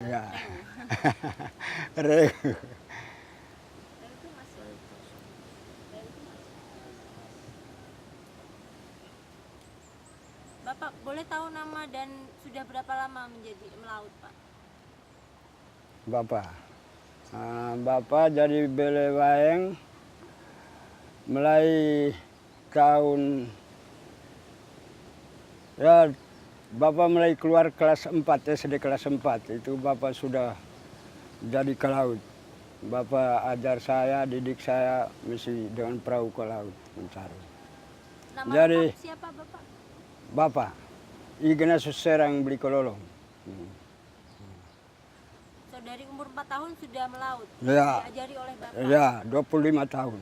Ya. Regu. Bapak boleh tahu nama dan sudah berapa lama menjadi melaut, Pak? Bapak. Bapak jadi Belewaeng mulai tahun ya Bapak mulai keluar kelas 4 SD kelas 4 itu Bapak sudah jadi ke laut. Bapak ajar saya, didik saya mesti dengan perahu ke laut mencari. Nama Jadi lengkap siapa, Bapak? Bapak Ignatius Serang Beli Kololong. So, dari umur 4 tahun sudah melaut. Ya. Diajari oleh Bapak. Ya, 25 tahun.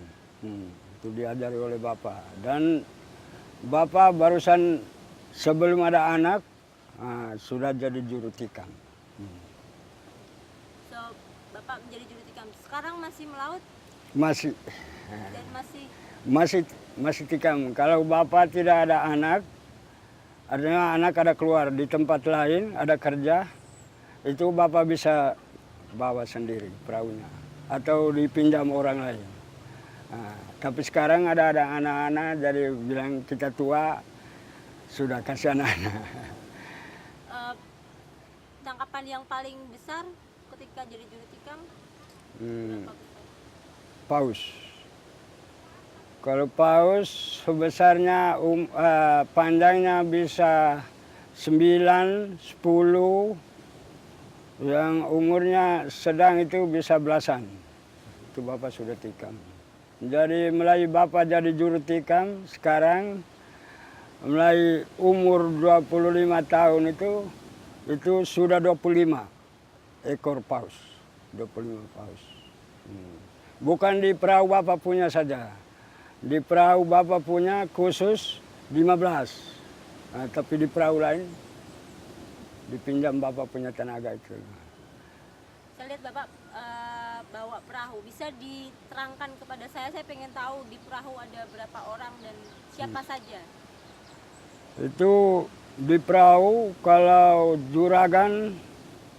Itu diajari oleh Bapak. Dan Bapak barusan sebelum ada anak sudah jadi juru tikam. So, Bapak menjadi juru tikam. Sekarang masih melaut Masih dan masih tikam. Kalau Bapak tidak ada anak, artinya anak ada keluar di tempat lain, ada kerja, itu Bapak bisa bawa sendiri perahunya atau dipinjam orang lain. Tapi sekarang ada anak-anak, jadi bilang kita tua, sudah kasih anak-anak. Tangkapan yang paling besar ketika jadi juru tikam berapa besar? Paus. Kalau paus sebesarnya panjangnya bisa 9, 10, yang umurnya sedang itu bisa belasan. Itu Bapak sudah tikam. Jadi mulai Bapak jadi juru tikam sekarang mulai umur 25 tahun itu sudah 25 ekor paus. 25 paus. Bukan di perahu Bapak punya saja. Di perahu Bapak punya khusus 15. Tapi di perahu lain dipinjam Bapak punya tenaga itu. Saya lihat Bapak bawa perahu. Bisa diterangkan kepada saya pengen tahu di perahu ada berapa orang dan siapa saja? Itu di perahu kalau juragan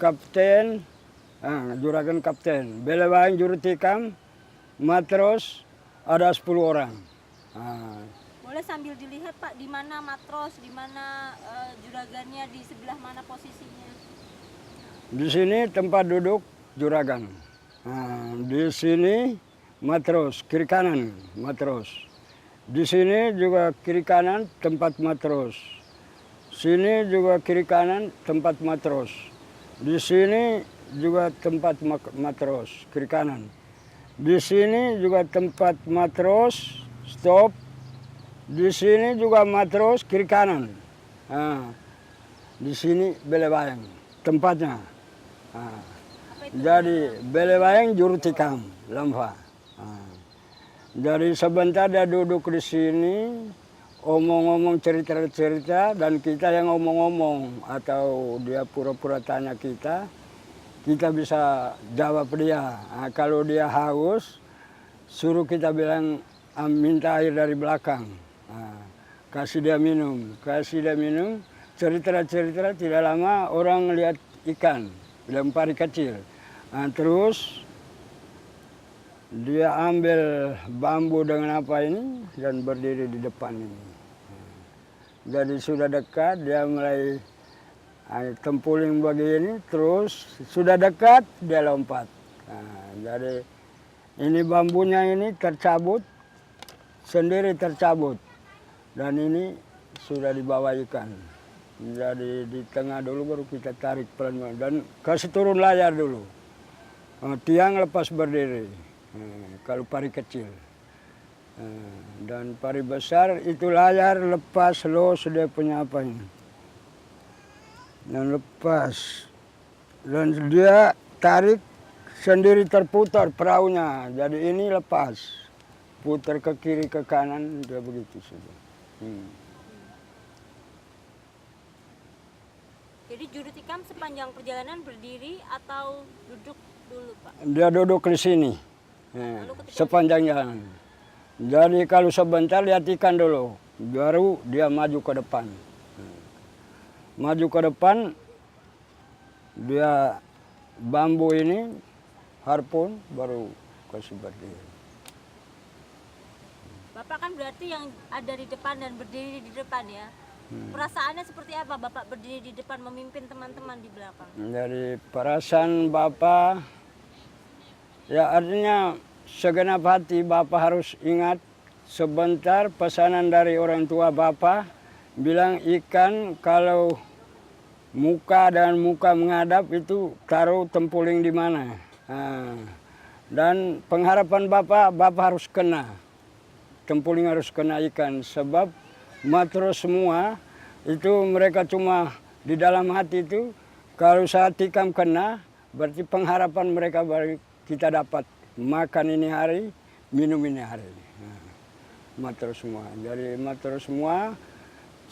kapten, Belewaeng juru tikam, matros ada 10 orang. Boleh sambil dilihat Pak, di mana matros, di mana juragannya, di sebelah mana posisinya? Di sini tempat duduk juragan. Di sini matros, kiri kanan matros. Di sini juga kiri kanan tempat matros. Sini juga kiri kanan tempat matros. Di sini juga tempat matros, kiri kanan. Di sini juga tempat matros, stop. Di sini juga matros, kiri kanan. Di sini Belewaeng tempatnya. Jadi Belewaeng juru tikam, Lamfa. Jadi sebentar dia duduk di sini, omong-omong cerita-cerita, dan kita yang ngomong-ngomong atau dia pura-pura tanya kita bisa jawab dia. Kalau dia haus, suruh kita bilang minta air dari belakang. Kasih dia minum, cerita-cerita tidak lama orang lihat ikan, lempari kecil. Terus dia ambil bambu dengan apa ini dan berdiri di depan ini. Jadi sudah dekat, dia mulai tempuling begini, terus sudah dekat dia lompat. Jadi ini bambunya ini tercabut, sendiri tercabut. Dan ini sudah dibawa ikan. Jadi di tengah dulu baru kita tarik pelan-pelan dan kasih turun layar dulu. Tiang lepas berdiri. Kalau pari kecil. Dan pari besar itu layar lepas los dia punya apa ini. Dan lepas. Dan dia tarik sendiri terputar perahunya. Jadi ini lepas. Putar ke kiri ke kanan dia begitu sudah. Jadi juru tikam sepanjang perjalanan berdiri atau duduk dulu Pak? Dia duduk di sini. Sepanjang jalan. Jadi kalau sebentar lihat ikan dulu, baru dia maju ke depan. Maju ke depan, dia bambu ini harpun baru kasih berdiri. Bapak kan berarti yang ada di depan dan berdiri di depan ya. Perasaannya seperti apa Bapak berdiri di depan memimpin teman-teman di belakang? Dari perasaan Bapak, ya artinya segenap hati Bapak harus ingat sebentar pesanan dari orang tua Bapak bilang ikan kalau muka dan muka menghadap itu taruh tempuling di mana. Nah, dan pengharapan Bapak harus kena. Tempuling harus kena ikan sebab matros semua itu mereka cuma di dalam hati itu kalau saat tikam kena berarti pengharapan mereka baru kita dapat makan ini hari, minum ini hari. Nah, matros semua. Jadi matros semua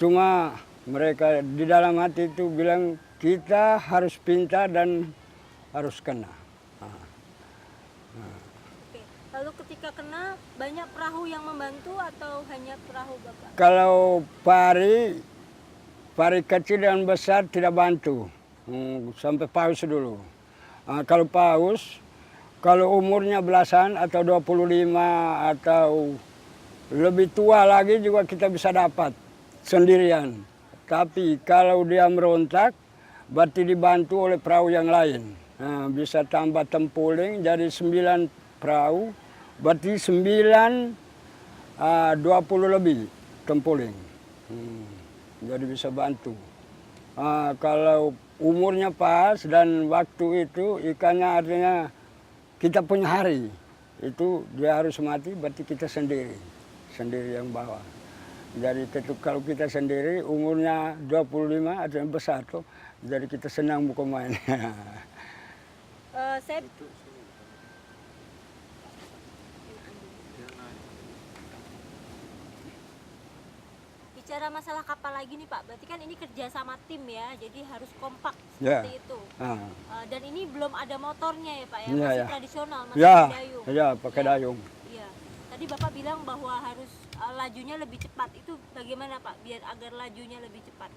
cuma mereka di dalam hati itu bilang kita harus pintar dan harus kena. Oke. Lalu ketika kena banyak perahu yang membantu atau hanya perahu Bapak? Kalau pari kecil dan besar tidak bantu. Sampai paus dulu. Kalau paus, kalau umurnya belasan atau 25 atau lebih tua lagi juga kita bisa dapat sendirian. Tapi kalau dia merontak, berarti dibantu oleh perahu yang lain. Nah, bisa tambah tempuling jadi 9 perahu, berarti 20 lebih tempuling. Jadi bisa bantu. Kalau umurnya pas dan waktu itu ikannya artinya kita punya hari. Itu dia harus mati berarti kita sendiri yang bawa. Jadi kalau kita sendiri umurnya 25 atau yang besar tuh, jadi kita senang buka main. Saya bicara masalah kapal lagi nih Pak, berarti kan ini kerja sama tim ya, jadi harus kompak seperti itu. Dan ini belum ada motornya ya Pak ya, masih tradisional, masih pakai dayung. Ya, pakai dayung. Iya. Tadi Bapak bilang bahwa harus lajunya lebih cepat, itu bagaimana Pak, biar agar lajunya lebih cepat?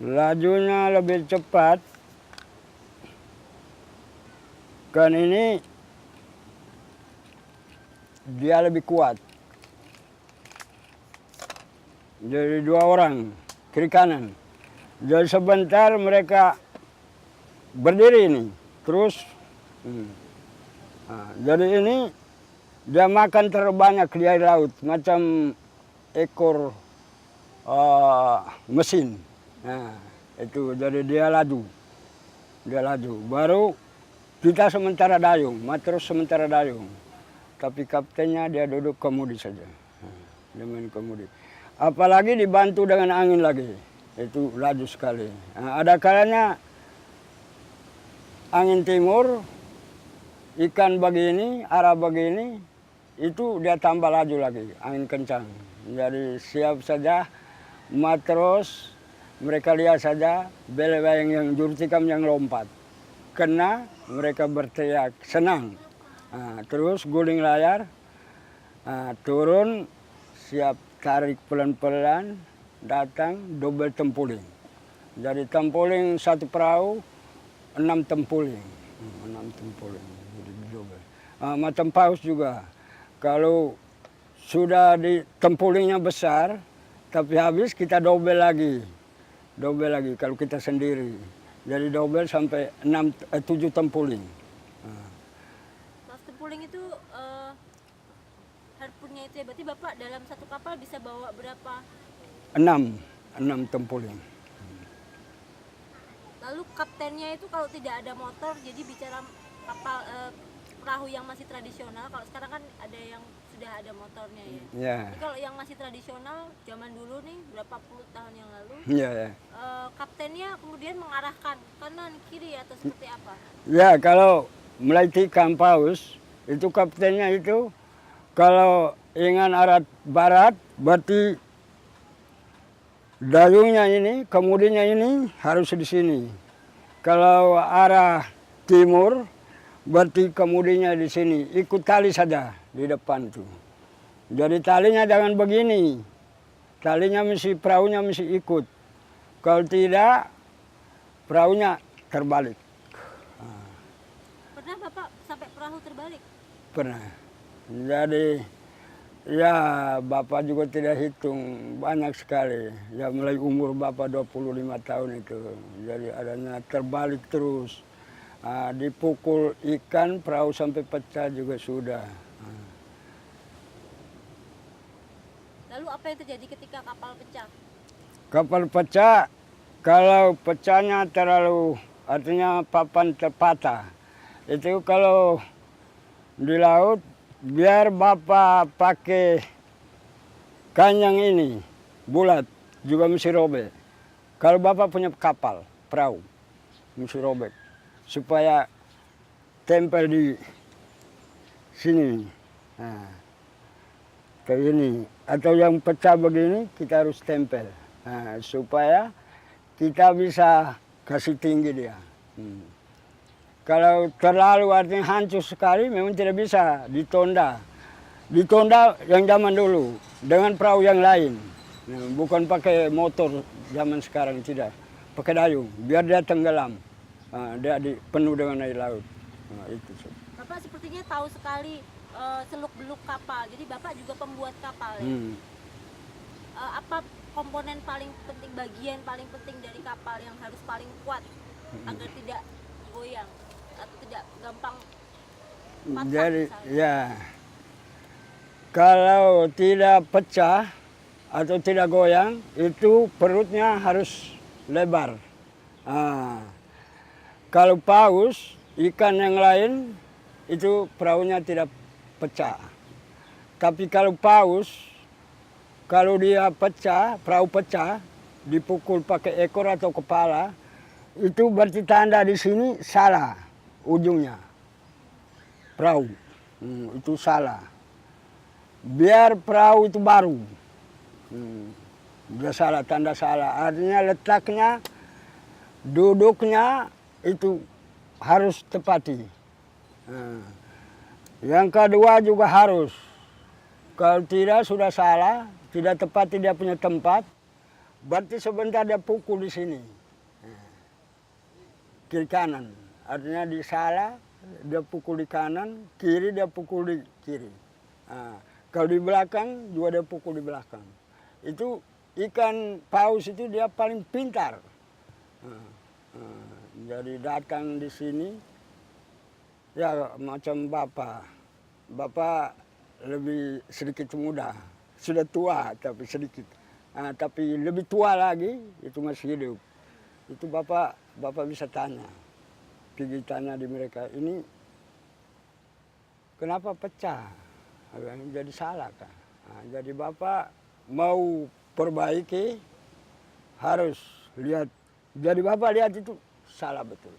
Lajunya lebih cepat, kan ini dia lebih kuat. Jadi 2 orang, kiri kanan. Jadi sebentar mereka berdiri ini, terus. Jadi ini dia makan terlalu banyak di air laut, macam ekor mesin. Nah, itu jadi dia laju. Baru kita sementara dayung, matros sementara dayung. Tapi kaptennya dia duduk kemudi saja. Dia main kemudi. Apalagi dibantu dengan angin lagi, itu laju sekali. Ada kalanya angin timur, ikan begini, arah begini, itu dia tambah laju lagi, angin kencang. Jadi siap saja, matros, mereka lihat saja, belebayang yang juru tikam yang lompat. Kena, mereka berteriak, senang. Terus guling layar, turun, siap. Tarik pelan-pelan, datang double tempuling. Jadi tempuling 1 perahu, 6 tempuling. 6 tempuling, jadi double. Macam paus juga. Kalau sudah di tempulingnya besar, tapi habis kita double lagi. Double lagi kalau kita sendiri. Jadi double sampai 7 tempuling. Mas tempuling itu harpunnya itu ya, berarti Bapak dalam satu kapal bisa bawa berapa? 6 tempuling. Lalu kaptennya itu kalau tidak ada motor, jadi bicara kapal perahu yang masih tradisional, kalau sekarang kan ada yang sudah ada motornya ya. Jadi kalau yang masih tradisional zaman dulu nih berapa puluh tahun yang lalu, kaptennya kemudian mengarahkan kanan kiri atau seperti apa? Ya, kalau mulai tikam paus itu kaptennya itu kalau ingin arah barat, berarti dayungnya ini, kemudinya ini harus di sini. Kalau arah timur, berarti kemudinya di sini. Ikut tali saja di depan tuh. Jadi talinya jangan begini. Talinya mesti, perahunya mesti ikut. Kalau tidak, perahunya terbalik. Pernah Bapak sampai perahu terbalik? Pernah. Jadi ya Bapak juga tidak hitung, banyak sekali. Ya mulai umur Bapak 25 tahun itu. Jadi adanya terbalik terus. Dipukul ikan, perahu sampai pecah juga sudah. Lalu apa yang terjadi ketika kapal pecah? Kapal pecah, kalau pecahnya terlalu, artinya papan terpatah. Itu kalau di laut, biar Bapak pakai kanyang ini, bulat, juga mesti robek. Kalau Bapak punya kapal, perahu, mesti robek. Supaya tempel di sini. Nah, kayak ini. Atau yang pecah begini, kita harus tempel. Nah, supaya kita bisa kasih tinggi dia. Kalau terlalu artinya hancur sekali, memang tidak bisa ditonda. Ditonda yang zaman dulu, dengan perahu yang lain. Nah, bukan pakai motor zaman sekarang, tidak. Pakai dayung, biar dia tenggelam. Dia penuh dengan air laut. Nah, itu. Bapak sepertinya tahu sekali seluk-beluk kapal. Jadi Bapak juga pembuat kapal ya? Apa komponen paling penting, bagian paling penting dari kapal yang harus paling kuat agar tidak goyang atau tidak gampang patah? Jadi misalnya? ya, kalau tidak pecah atau tidak goyang, itu perutnya harus lebar. Kalau paus, ikan yang lain, itu perahunya tidak pecah. Tapi kalau paus, kalau dia pecah, perahu pecah, dipukul pakai ekor atau kepala, itu berarti tanda di sini salah ujungnya. Perahu, itu salah. Biar perahu itu baru. Dia salah, tanda salah. Artinya letaknya, duduknya, itu harus tepati. Yang kedua juga harus. Kalau tidak sudah salah, tidak tepati dia punya tempat, berarti sebentar dia pukul di sini. Kiri kanan. Artinya di salah, dia pukul di kanan, kiri dia pukul di kiri. Kalau di belakang, juga dia pukul di belakang. Itu ikan paus itu dia paling pintar. Jadi datang di sini, ya macam Bapak. Bapak lebih sedikit muda, sudah tua tapi sedikit. Tapi lebih tua lagi, itu masih hidup. Itu Bapak bisa tanya, pergi tanya di mereka, ini kenapa pecah? Jadi salah kan? Jadi Bapak mau perbaiki, harus lihat. Jadi Bapak lihat itu salah betul.